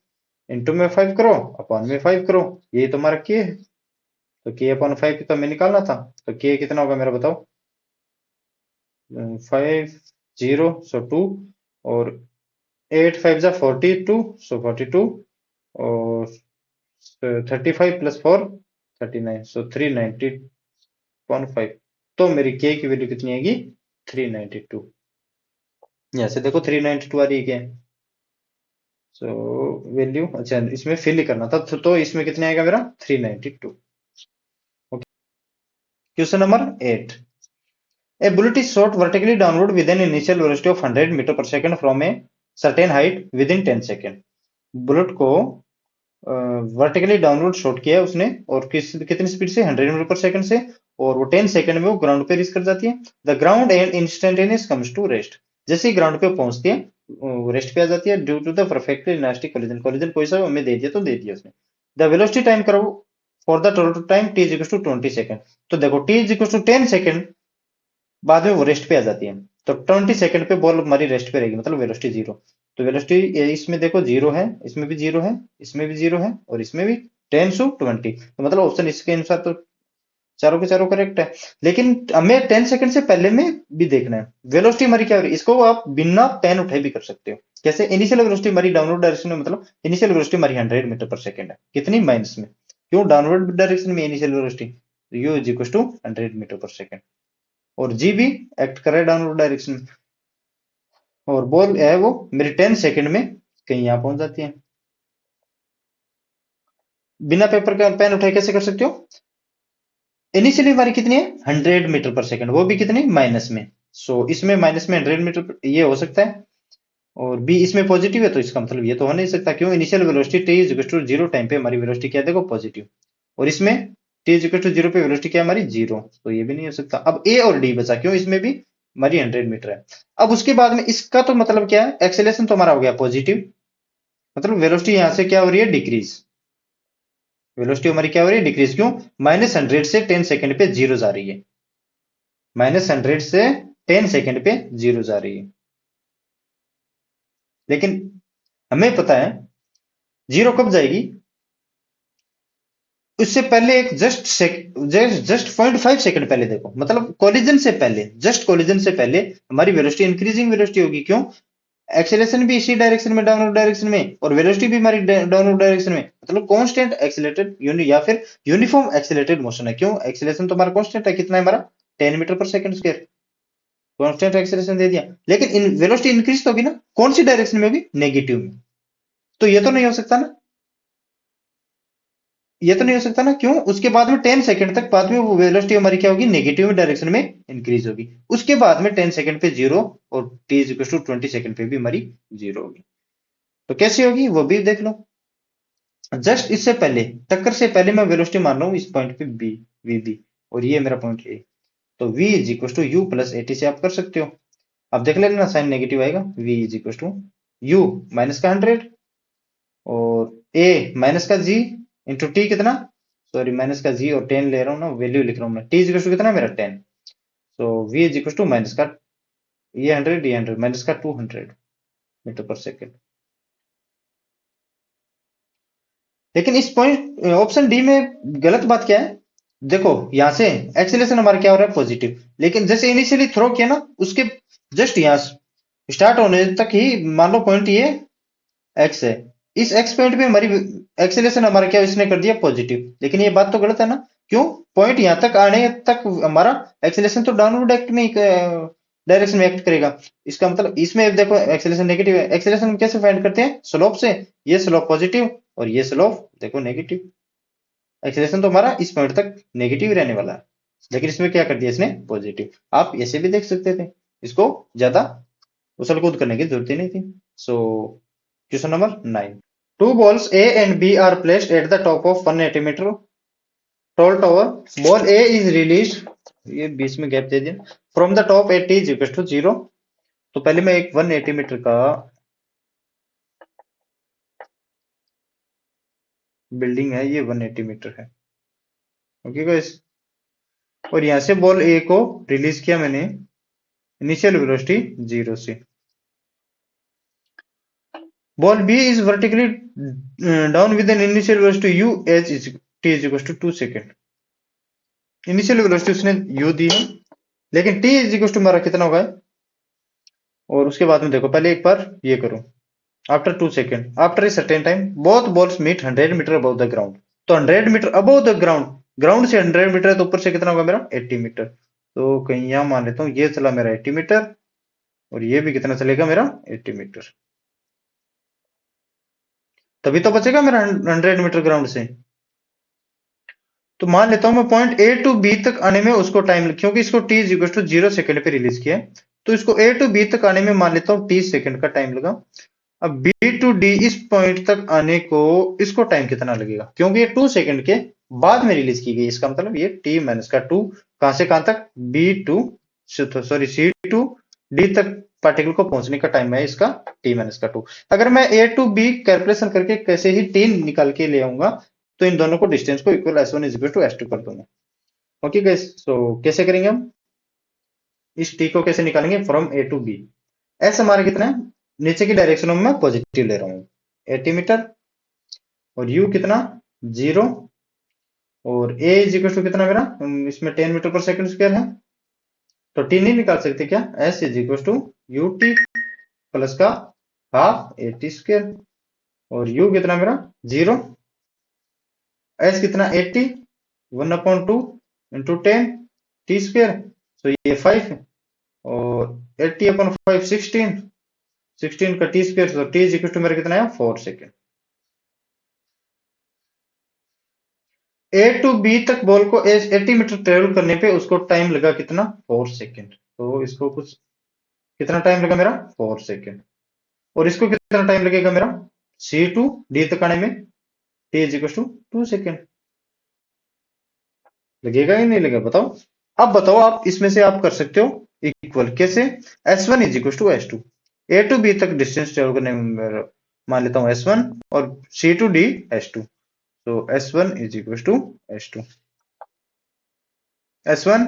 इंटू में 5 करो अपॉन में 5 करो, ये तो हमारा k है। तो k अपॉन 5 तो हमें निकालना था, तो k कितना होगा मेरा बताओ 5 0 सो 2 और 8 5 जा 42 सो 42 और 35 प्लस 4 39 सो 390.5। तो मेरी k की वैल्यू कितनी आएगी 392। यहाँ से देखो 392 आ रही है क्या? सो वैल्यू अच्छा इसमें फिल ही करना था, तो इसमें कितने आएगा मेरा 392। Okay, question number 8। A bullet is shot vertically downward with an initial velocity of 100 metre per second from A certain height within 10 second. Bullet को वर्टिकली डाउनवर्ड शॉट किया है उसने, और कितनी स्पीड से 100 मीटर पर सेकंड से, और वो 10 सेकंड में वो ग्राउंड पे रीच कर जाती है। The ground and instantaneous comes to rest. जैसे ही ग्राउंड पे पहुंचती है वो रेस्ट पे आ जाती है due to the perfectly elastic collision. Collision कोई सा हमें दे दिया तो दे दिया उसने। The velocity time curve for the total time T is equal to 20 second. तो देखो T is equal to 10 second, बाद में वो रेस्ट पे आ जाती है, तो 20 सेकंड पे बॉल हमारी रेस्ट पे रहेगी, मतलब वेलोसिटी जीरो। तो वेलोसिटी इसमें देखो जीरो है, इसमें भी जीरो है, इसमें भी जीरो है और इसमें भी 10 टू 20, तो मतलब ऑप्शन इसके अनुसार तो चारों के चारों करेक्ट है। लेकिन हमें 10 सेकंड से पहले में भी देखना है वेलोसिटी हमारी क्या हो रही है। इसको आप बिना पेन उठाए भी कर सकते हो। कैसे? इनिशियल वेलोसिटी हमारी डाउनवर्ड डायरेक्शन में, मतलब इनिशियल वेलोसिटी हमारी 100 मीटर पर सेकंड है, कितनी माइनस में, क्यों डाउनवर्ड डायरेक्शन में initial velocity, U is equal to 100 metre per second, और जी भी एक्ट कर रहा है डाउनवर्ड डायरेक्शन में, और बॉल है वो मेरी 10 सेकंड में कहीं यहां पहुंच जाती है। बिना पेपर का पेन उठाए कैसे कर सकते हो? इनिशियली हमारी कितनी है 100 मीटर पर सेकंड, वो भी कितनी माइनस में। सो इसमें माइनस में 100 मीटर ये हो सकता है, और बी इसमें पॉजिटिव है, तो इसका मतलब ये तो हो नहीं सकता, क्यों initial velocity T is equal to zero time पे हमारी वेलोसिटी क्या है देखो पॉजिटिव, और इसमें T is equal to zero पे वेलोसिटी क्या है हमारी जीरो, तो ये भी नहीं हो सकता। अब ए और डी बचा, क्यों इसमें भी हमारी 100 मीटर है। अब उसके बाद में इसका तो मतलब क्या है, एक्सेलेरेशन तो हमारा हो गया पॉजिटिव, मतलब वेलोसिटी यहां से क्या हो रही है डिक्रीज, वेलोसिटी हमारी क्या हो रही है डिक्रीज, क्यों -100 से 10 सेकंड पे जीरो जा रही है, -100 से 10 सेकंड पे जीरो जा रही है। लेकिन हमें पता है जीरो कब जाएगी? उससे पहले एक जस्ट 0.5 सेकंड पहले देखो, मतलब कोलिजन से पहले, जस्ट कोलिजन से पहले हमारी वेलोसिटी इंक्रीजिंग वेलोसिटी होगी। क्यों? एक्सेलरेशन भी इसी डायरेक्शन में, डाउनवर्ड डायरेक्शन में, और वेलोसिटी भी हमारी डाउनवर्ड डायरेक्शन में, मतलब कांस्टेंट एक्सेलरेटेड या फिर यूनिफॉर्म एक्सेलरेटेड मोशन है। क्यों? एक्सेलरेशन तो हमारा कांस्टेंट है, कितना है हमारा? 10 metre per second square, constant acceleration दे दिया। लेकिन इन वेलोसिटी इंक्रीज तो होगी ना, कौन सी डायरेक्शन में होगी? नेगेटिव में। तो ये तो नहीं हो सकता ना, ये तो नहीं हो सकता ना। क्यों? उसके बाद में 10 सेकंड तक बाद में वो वेलोसिटी हमारी क्या होगी? नेगेटिव डायरेक्शन में इंक्रीज होगी। उसके बाद में 10 सेकंड पे जीरो, और t is equal to 20 second पे भी हमारी जीरो होगी। तो कैसे होगी वो भी देख लो। जस्ट इससे पहले, टक्कर से पहले मैं वेलोसिटी मान रहा हूँ इस पॉइंट पे बी, वी बी, और ये मेरा पॉइंट ए। तो v is equal to you plus A T से आप कर सकते हो। अब देख लेना, साइन नेगेटिव आएगा। v is equal to U minus का 100, और a माइनस का g इंटू टी कितना, सॉरी माइनस का g, और 10 ले रहा हूँ ना, वैल्यू लिख रहा हूँ मैं। t इज इक्वल टू कितना मेरा 10। तो v is equal to minus का ये 100, ये 100, माइनस का 200 मीटर पर सेकेंड। लेकिन इस पॉइंट ऑप्शन डी में गलत बात क्या है? देखो यहां से एक्सेलरेशन हमारा क्या हो रहा है? पॉजिटिव। लेकिन जैसे इनिशियली थ्रो किया ना, उसके जस्ट यहां स्टार्ट होने तक ही मान लो पॉइंट ये एक्स है, इस एक्स पॉइंट पे हमारी एक्सेलरेशन हमारा क्या इसने कर दिया? पॉजिटिव। लेकिन ये बात तो गलत है ना। क्यों? पॉइंट यहां तक आने तक हमारा एक्सेलरेशन तो डाउनवर्ड एक्ट में डायरेक्शन में एक्ट करेगा। इसका मतलब इसमें देखो एक्सेलरेशन नेगेटिव है। एक्सेलरेशन हम कैसे फाइंड करते हैं? स्लोप से। ये स्लोप पॉजिटिव, और ये स्लोप देखो नेगेटिव। एक्सेलरेशन तो हमारा इस पॉइंट तक नेगेटिव रहने वाला है, लेकिन इसमें क्या कर दिया इसने? पॉजिटिव। आप ऐसे भी देख सकते थे, इसको ज्यादा उछल कूद करने की जरूरत ही नहीं थी। सो question number 9, two balls A and B are placed at the top of 180 meter tall tower. Ball A is released, ये बीच में गैप दे दिया, from the top at is equal to 0। तो पहले मैं एक 180 मीटर का बिल्डिंग है, ये 180 मीटर है, ओके गाइस। और यहां से बॉल ए को रिलीज किया मैंने, इनिशियल वेलोसिटी 0 से। Ball B is vertically down with an initial velocity u H is T is equal to 2 second. Initial velocity उसने u दी है, लेकिन t इज इक्वल टू हमारा कितना होगा? और उसके बाद में देखो, पहले एक बार ये करो, after 2 second, after a certain time both balls meet 100 metre above the ground. तो 100 metre above the ground, ground से 100 मीटर है, तो ऊपर से कितना होगा मेरा? 80 मीटर। तो कहीं यहां मान लेता हूँ ये चला मेरा 80 मीटर, और ये भी कितना चलेगा मेरा? 80 मीटर। तभी तो बचेगा मेरा 100 मीटर ग्राउंड से। तो मान लेता हूं मैं पॉइंट ए टू बी तक आने में उसको टाइम, क्योंकि इसको T is equal to 0 second पे रिलीज किया है, तो इसको ए टू बी तक आने में मान लेता हूँ 30 सेकंड का टाइम लगा। अब बी टू डी इस पॉइंट तक आने को इसको टाइम कितना लगेगा? क्योंकि ये 2 सेकंड के बाद में रिलीज की गई, इसका मतलब ये टी माइनस का 2, कहां से कहां तक? B to, sorry C to D तक पार्टिकल को पहुंचने का टाइम है इसका टी माइनस का 2। अगर मैं ए टू बी कैलकुलेशन करके कैसे ही टी निकाल के ले आऊंगा, तो इन दोनों को डिस्टेंस को equal s1 is equal to s2 कर दूंगा। ओके गाइस, सो कैसे करेंगे हम इस टी को? कैसे निकालेंगे? From A to B. S हमारा कितना है? नीचे की डायरेक्शन में मैं पॉजिटिव ले रहा हूँ, 80 मीटर, और यू कितना? 0, और ए इज इक्वल टू कितना मेरा? इसमें 10 मीटर पर सेकंड स्क्वायर है, तो टी नहीं निकाल सकते क्या? S is equal to U T plus का हाफ ए टी स्क्वायर, और यू कितना मेरा? 0, एस कितना? 80, 1/2 इंटू 10 टी स्क्वायर, तो ये 5 है, और 80/5 16, 16 का टी स्क्वायर, तो टी इज इक्वल टू मेरा कितना है? 4 सेकेंड। ए टू बी तक बॉल को 80 मीटर ट्रेवल करने पे उसको टाइम लगा कितना? 4 सेकेंड। तो इसको कुछ कितना टाइम लगा मेरा? 4 सेकेंड। और इसको कितना टाइम लगेगा मेरा? सी टू डी तक आने में T is equal to 2 second. लगेगा या नहीं लगेगा बताओ? अब बताओ, आप इसमें से आप कर सकते हो इक्वल, कैसे? S1 is equal to S2, A to B तक डिस्टेंस ट्रेवल करने में मान लेता हूं S1, और C टू D S2। तो S1 is equal to S2, S1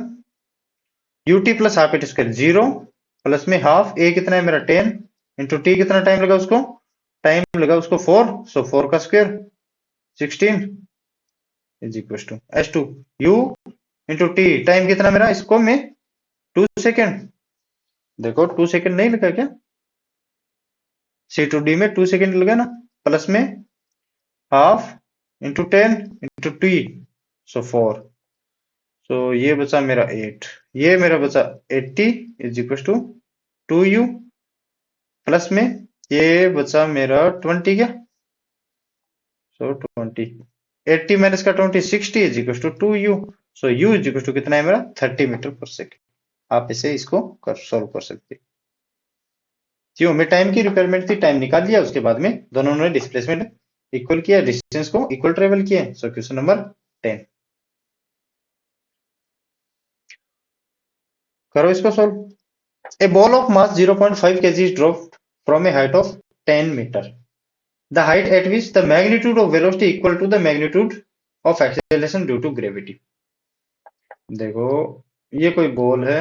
ut plus half A T square 0, plus में हाफ ए कितना है मेरा? 10, इंटू टी कितना टाइम लगा उसको? टाइम लगा उसको 4, सो 4 का square 16 is equal to S2 U into T. Time कितना मेरा इसको में 2 सेकेंड। देखो 2 सेकेंड नहीं लगा क्या? C2D में 2 सेकेंड लगा ना, प्लस में हाफ इंटू 10 इंटू टी, सो 4। सो ये बचा मेरा 8, ये मेरा बचा 80 is equal to 2U, plus में ये बचा मेरा 20 क्या, सो 20, 80 माइनस का 20 60 is equal to 2U। So U is equal to कितना है मेरा 30 मीटर पर सेकेंड। आप इसे इसको सॉल्व कर सकते हैं। क्यों, हमें टाइम की रिक्वायरमेंट थी, टाइम निकाल लिया, उसके बाद में दोनों ने डिस्प्लेसमेंट इक्वल किया, डिस्टेंस को इक्वल ट्रेवल किया। सो क्वेश्चन नंबर 10 करो इसको solve. A ball of mass 0.5 kg is dropped from a height of 10 meter. The height at which the magnitude of velocity equal to the magnitude of acceleration due to gravity. देखो ये कोई ball है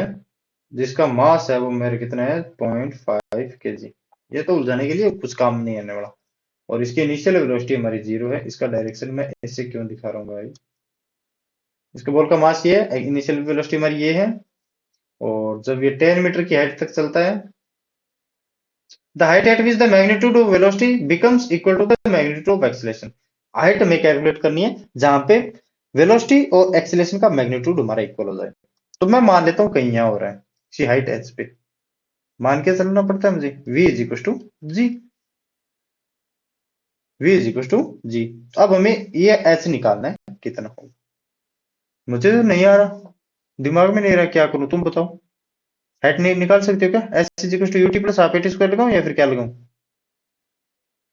जिसका मास है वो मेरे कितना है 0.5 kg। ये तो उलझाने के लिए कुछ काम नहीं आने वाला। और इसकी इनिशियल वेलोसिटी हमारी 0 है। इसका डायरेक्शन मैं ऐसे क्यों दिखा रहा हूँ भाई, इसके बॉल का मास ये है, इनिशियल वेलोसिटी हमारी ये है, और जब ये 10 मीटर की हाइट तक चलता है, the height at which the magnitude of velocity becomes equal to the magnitude of acceleration. Height हमें कैलकुलेट करनी है जहां पे वेलोसिटी और एक्सीलरेशन का मैग्नीट्यूड हमारा इक्वल हो जाए। तो मैं मान लेता हूं कहीं यहां हो रहा है, सी हाइट एच पे मान के चलना पड़ता है मुझे, v is equal to G, v is equal to G. अब हमें ये h निकालना है कितना होगा, मुझे तो नहीं आ रहा, दिमाग में नहीं आ रहा, क्या करूं तुम बताओ। हाइट नहीं निकाल सकते हो क्या, H is equal to UT plus half eighty square लगाऊं या फिर क्या लगाऊं?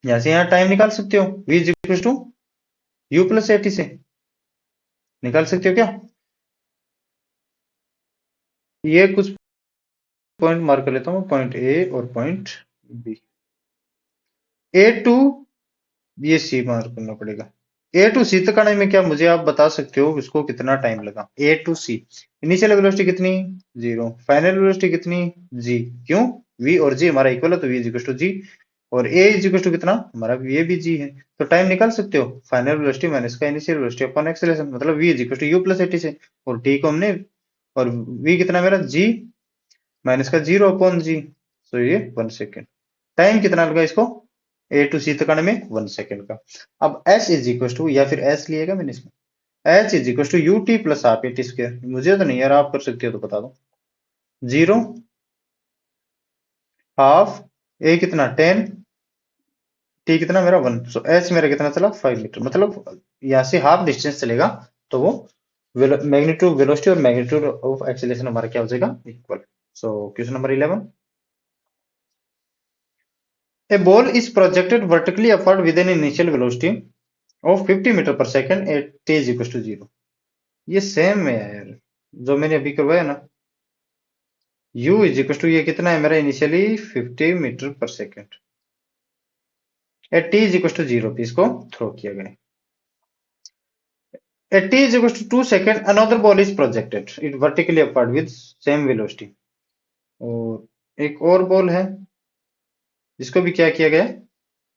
यहां से यहां टाइम निकाल सकते हो, v is equal to you plus eighty से निकाल सकते हो क्या? ये कुछ पॉइंट मार्क कर लेता हूं, पॉइंट ए और पॉइंट बी। ए टू, ये सी मार्क करना पड़ेगा। ए टू सी तक आने में क्या मुझे आप बता सकते हो इसको कितना टाइम लगा? ए टू सी इनिशियल वेलोसिटी कितनी 0, फाइनल वेलोसिटी कितनी जी, क्यों v और g हमारा इक्वल है तो v इज इक्वल टू जी, और a इज इक्वल टू कितना हमारा ये भी g है। तो टाइम निकाल सकते हो, फाइनल वेलोसिटी माइनस का इनिशियल वेलोसिटी अपॉन एक्सेलरेशन, मतलब v is equal to you plus eighty से, और t को हमने, और v कितना मेरा g माइनस का 0 अपॉन जी, तो ये 1 सेकेंड। टाइम कितना लगा इसको ए टू सी तक आने में 1 सेकेंड का। अब एस इज इक्वल टू, या फिर एस लिएगा मैंने इसमें, h is equal to U T plus half eighty square. मुझे तो नहीं यार, आप कर सकते हो तो बता दो। 0 हाफ, ए कितना 10, टी कितना मेरा 1, सो एच मेरा कितना चला 5 मीटर, मतलब यहाँ से हाफ डिस्टेंस चलेगा तो वो मैग्नीट्यूड वेलोसिटी और मैग्नीट्यूड ऑफ एक्सीलरेशन हमारा क्या हो जाएगा equal. So question number 11, a ball is projected vertically upward with an initial velocity of 50 metre per second at t is equal to 0। ये सेम है यार जो मैंने अभी करवाया ना, u इज इक्वल टू ये कितना है मेरा initially 50 metre per second at t is equal to 0 पे इसको थ्रो किया गया। At t is equal to 2 second another ball is projected it vertically upward with same velocity। और एक और बॉल है जिसको भी क्या किया गया,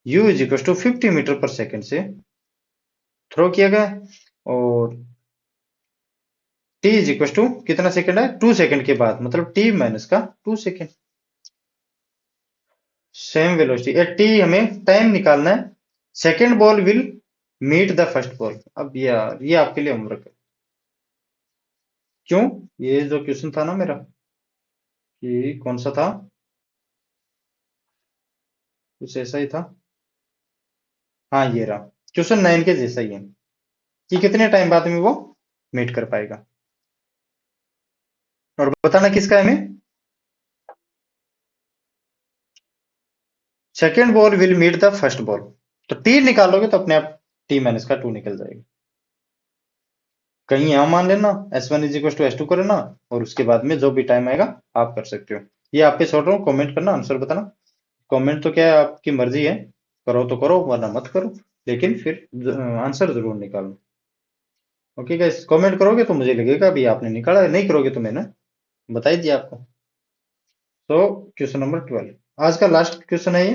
u is equal to 50 metre per second से थ्रो किया गया, और t इज इक्वल टू कितना सेकंड है 2 सेकंड के बाद, मतलब t माइनस का 2 second, same velocity at t। हमें टाइम निकालना है, second ball will meet the first ball. अब यार ये आपके लिए होमवर्क है। क्यों, ये जो क्वेश्चन था ना मेरा, कि कौन सा था, कुछ ऐसा ही था, हाँ ये रहा, क्वेश्चन 9 के जैसा ही है कि कितने टाइम बाद में वो मीट कर पाएगा। और बताना किसका है हमें, second ball will meet the first ball. तो टी निकालोगे तो अपने आप टी माइनस का 2 निकल जाएगा। कहीं यहां मान लेना S1 is equal to S2 करना, और उसके बाद में जो भी टाइम आएगा आप कर सकते हो। ये आप पे छोड़ रहा हूँ, कमेंट करना, आंसर बताना। कमेंट तो क्या है, आपकी मर्जी है, करो तो करो वरना मत करो, लेकिन फिर आंसर जरूर निकालो। ओके गाइस, कमेंट करोगे तो मुझे लगेगा अभी आपने निकाला है, नहीं करोगे तो मैंने बता ही दिया आपको। तो क्वेश्चन नंबर 12, आज का लास्ट क्वेश्चन है ये।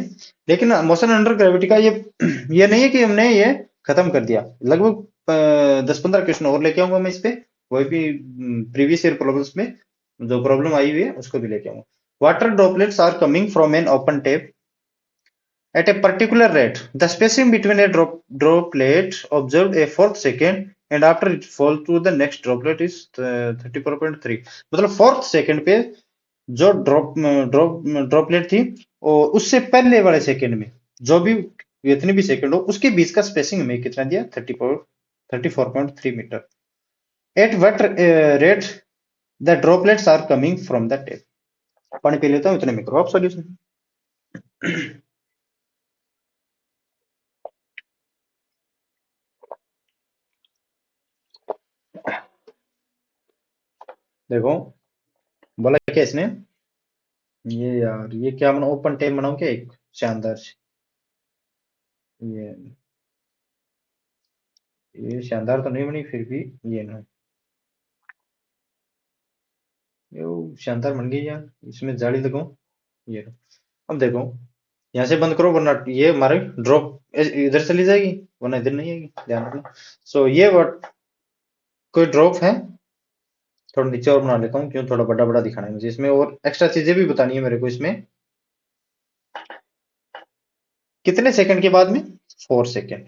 लेकिन मोशन अंडर ग्रेविटी का ये नहीं है कि हमने ये खत्म कर दिया। लगभग 10-15 क्वेश्चन और लेके आऊंगा मैं इस पे, वही भी प्रीवियस ईयर प्रॉब्लम्स में जो प्रॉब्लम आई हुई है उसको भी लेके आऊंगा। Water droplets are coming from an open tap at a particular rate. The spacing between a droplet observed a fourth second and after it fall to the next droplet is 34.3। मतलब fourth second पे जो droplet थी और उससे पहले वाले second में जो भी जितने भी सेकंड हो उसके बीच का स्पेसिंग हमें कितना दिया, 34.3 metre. At what rate the droplets are coming from the tap. पानी पी लेता हूँ, इतने में करो आप सॉल्यूशन। देखो बोला क्या इसने, ये यार ये क्या बना, ओपन टेप बनाऊं क्या एक शानदार सी? ये ये शानदार तो नहीं बनी, फिर भी ये ना, ये वो शानदार बन गई यार। इसमें जाली लगाऊं, ये लो। अब देखो यहाँ से बंद करो वरना ये हमारे ड्रॉप इधर चली जाएगी, वरना इधर नहीं आएगी, ध्यान रखना। सो ये वर्ड कोई ड्रॉप है, थोड़ा नीचे और बना लेता हूँ क्यों, थोड़ा बड़ा बड़ा दिखाना है मुझे इसमें, और एक्स्ट्रा चीजें भी बतानी है मेरे को इसमें। कितने सेकंड के बाद में, 4 सेकंड।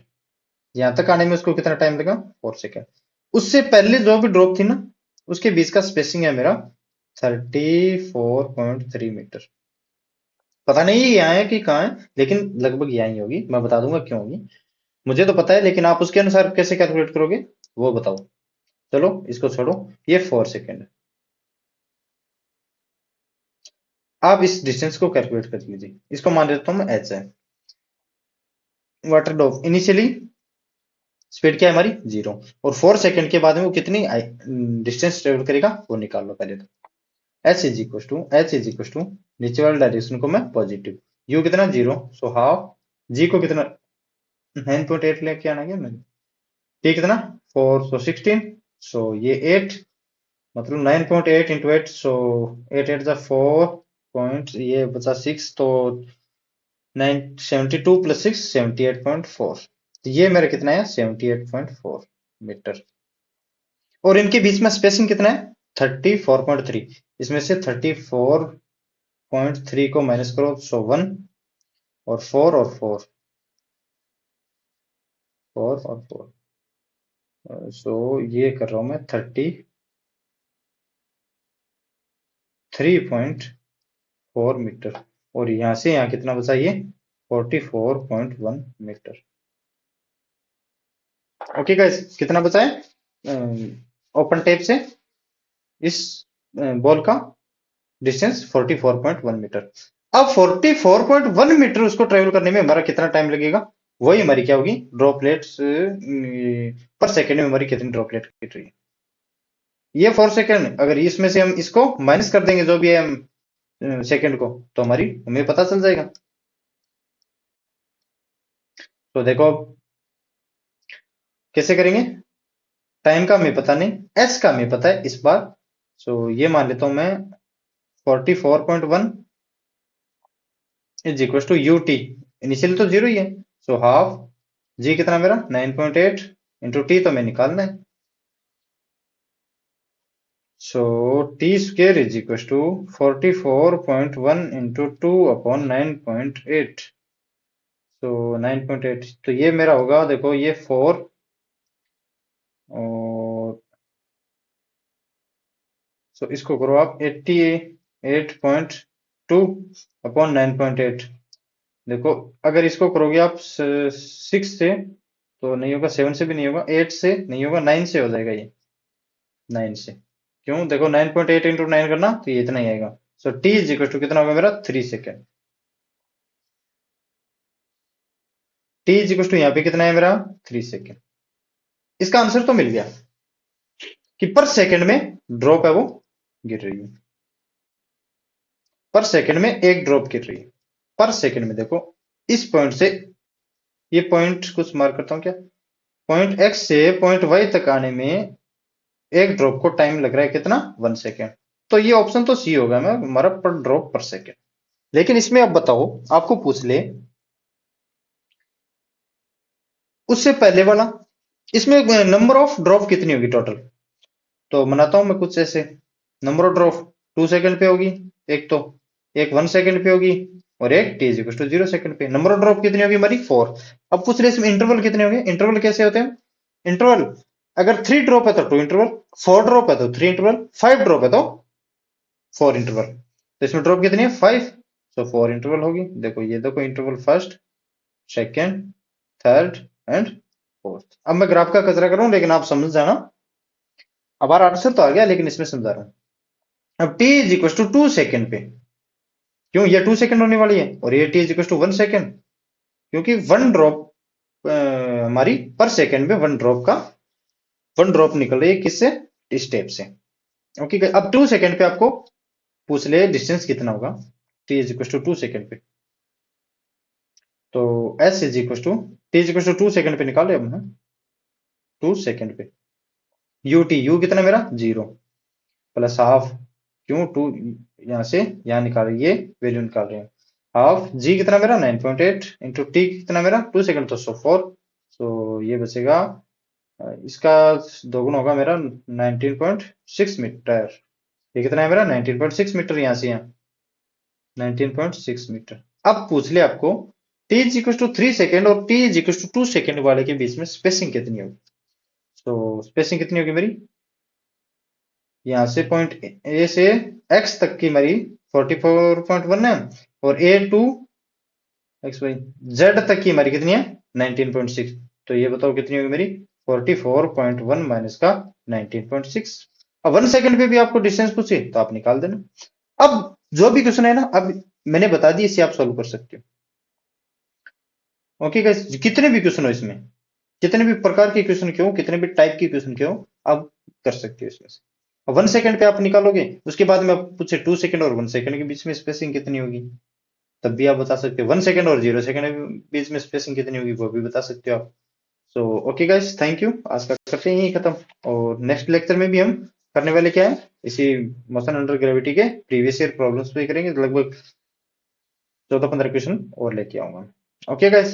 यहाँ तक आने में उसको कितना टाइम लगा, 4 सेकंड। उससे पहले जो भी ड्रॉप थी ना उसके बीच का स्पेसिंग है मेरा 34.3 मीटर। पता नहीं ये यहाँ है कि कहाँ है, लेकिन लगभग यहाँ ही होगी, मैं बता दूंगा क्यों होगी। मुझे तो पता है लेकिन आप उसके अनुसार कैसे कैलकुलेट करोगे वो बताओ। चलो इसको छोड़ो, ये 4 सेकंड है। आप इस डिस्टेंस को कैलकुलेट कर लीजिए, इसको मान लेता हूँ मैं एच है। वाटर ड्रॉप इनिशियली स्पीड क्या है हमारी, 0, और 4 सेकंड के बाद में वो कितनी डिस्टेंस ट्रेवल करेगा वो निकाल लो पहले तो। एच इज इक्वल टू नीचे वाले डायरेक्शन को मैं पॉजिटिव, यू कितना 0, सो हाफ, जी को कितना 9.8 लेके आना गया मैंने, टी कितना 4, सो 16, सो ये 8, मतलब 9.8 इंटू 8, सो 8 8 जा 4 पॉइंट, ये बचा 6, तो 972 प्लस 6 78.4, तो ये मेरा कितना है 78.4 मीटर। और इनके बीच में स्पेसिंग कितना है 34.3। इसमें से 34.3 को माइनस करो, सो 1 और 4 और 4 4 और 4, सो ये कर रहा हूं मैं 33.4 मीटर, और यहां से यहाँ कितना बचा, ये 44.1 मीटर। ओके गाइस, कितना बचा है ओपन टेप से इस बॉल का डिस्टेंस 44.1 मीटर। अब 44.1 मीटर उसको ट्रेवल करने में हमारा कितना टाइम लगेगा, वही हमारी क्या होगी, ड्रॉपलेट्स पर सेकेंड में हमारी कितनी ड्रॉपलेट गिर रही है। ये 4 सेकेंड, अगर इसमें से हम इसको माइनस कर देंगे जो भी है हम सेकेंड को, तो हमारी हमें पता चल जाएगा। तो देखो कैसे करेंगे, टाइम का हमें पता नहीं, एस का हमें पता है इस बार। सो ये मान लेता हूं मैं 44.1 is equal to you t, initial तो 0 ही है, सो हाफ जी कितना मेरा 9.8 इंटू टी तो मैं निकालना है, so T square is equal to 44.1 into 2 upon 9.8, so 9.8, तो ये मेरा होगा, देखो ये 4 और सो इसको करो आप 88.2 अपॉन 9.8। देखो अगर इसको करोगे आप 6 से तो नहीं होगा, 7 से भी नहीं होगा, 8 से नहीं होगा, 9 से हो जाएगा ये, 9 से। क्यों, देखो 9.8 इंटू 9 करना तो ये इतना ही आएगा। So T is equal to कितना होगा मेरा 3 second. T is equal to यहाँ पे कितना है मेरा 3 सेकेंड। इसका आंसर तो मिल गया कि पर सेकेंड में ड्रॉप है वो गिर रही है, पर सेकेंड में एक ड्रॉप गिर रही है पर सेकेंड में। देखो इस पॉइंट से ये पॉइंट कुछ मार्क करता हूं क्या, पॉइंट एक्स से पॉइंट वाई तक आने में एक ड्रॉप को टाइम लग रहा है कितना, 1 सेकेंड। तो ये ऑप्शन तो सी होगा मैं हमारा, पर ड्रॉप पर सेकेंड। लेकिन इसमें अब बताओ, आपको पूछ ले उससे पहले वाला, इसमें नंबर ऑफ ड्रॉप कितनी होगी टोटल। तो बनाता हूं मैं कुछ ऐसे। नंबर ऑफ ड्रॉप 2 सेकंड पे होगी, एक तो, एक 1 सेकंड पे होगी, और एक t इज टू 0 सेकंड पे। नंबर ऑफ ड्रॉप कितनी होगी हमारी 4। अब पूछ रहे इसमें इंटरवल कितने होंगे। इंटरवल कैसे होते हैं इंटरवल, अगर 3 ड्रॉप है तो 2 इंटरवल, 4 ड्रॉप है तो 3 इंटरवल, 5 ड्रॉप है तो 4 इंटरवल। तो इसमें ड्रॉप कितनी है 5, तो 4 इंटरवल होगी। देखो ये देखो interval first, second, third and fourth. अब मैं ग्राफ का कचरा कर रहा हूं लेकिन आप समझ जाना। अब हमारा आंसर तो आ गया लेकिन इसमें समझा रहा हूं। अब t is equal to 2 second पे, क्यों ये 2 सेकेंड होने वाली है, और ये t is equal to 1 second, क्योंकि 1 ड्रॉप हमारी पर सेकेंड में 1 ड्रॉप का 1 ड्रॉप निकल रही है किससे, स्टेप से। ओके अब 2 सेकेंड पे आपको पूछ ले डिस्टेंस कितना होगा, t is equal to 2 second पे। तो s is equal to t is equal to 2 second पे निकाले अब हम 2 सेकेंड पे। u कितना मेरा 0 प्लस हाफ, क्यों 2 यहां से यहां निकाल रहे, ये वैल्यू निकाल रहे हैं। हाफ g कितना मेरा 9.8 इंटू टी कितना मेरा 2 सेकेंड तो 4। तो ये बचेगा इसका दोगुना होगा मेरा 19.6 मीटर। ये कितना है मेरा 19.6 मीटर, यहां से यहाँ 19.6 मीटर। अब पूछ ले आपको t is equal to 3 second और t is equal to 2 second वाले के बीच में स्पेसिंग कितनी होगी। तो स्पेसिंग कितनी होगी मेरी, यहां से पॉइंट ए से x तक की मेरी 44.1 है, और a to x y z तक की हमारी कितनी है 19.6। तो ये बताओ कितनी होगी मेरी 44.1 माइनस का 19.6। अब 1 सेकेंड पे भी आपको डिस्टेंस पूछे तो आप निकाल देना। अब जो भी क्वेश्चन है ना, अब मैंने बता दी, इसे आप सॉल्व कर सकते हो। ओके गाइस, कितने भी क्वेश्चन हो इसमें, कितने भी प्रकार के क्वेश्चन क्यों, कितने भी टाइप के क्वेश्चन क्यों, आप कर सकते हो इसमें से। 1 सेकेंड पे आप निकालोगे, उसके बाद में आप पूछे 2 सेकेंड और 1 सेकेंड के बीच में स्पेसिंग कितनी होगी, तब भी आप बता सकते हो। 1 सेकेंड और 0 सेकेंड के बीच में स्पेसिंग कितनी होगी वो भी बता सकते हो आप। So okay guys, thank you, आज का करते हैं यही खत्म। और नेक्स्ट लेक्चर में भी हम करने वाले क्या है, इसी मोशन अंडर ग्रेविटी के प्रीवियस ईयर प्रॉब्लम्स पे करेंगे, लगभग 14-15 क्वेश्चन और लेके आऊंगा। Okay guys.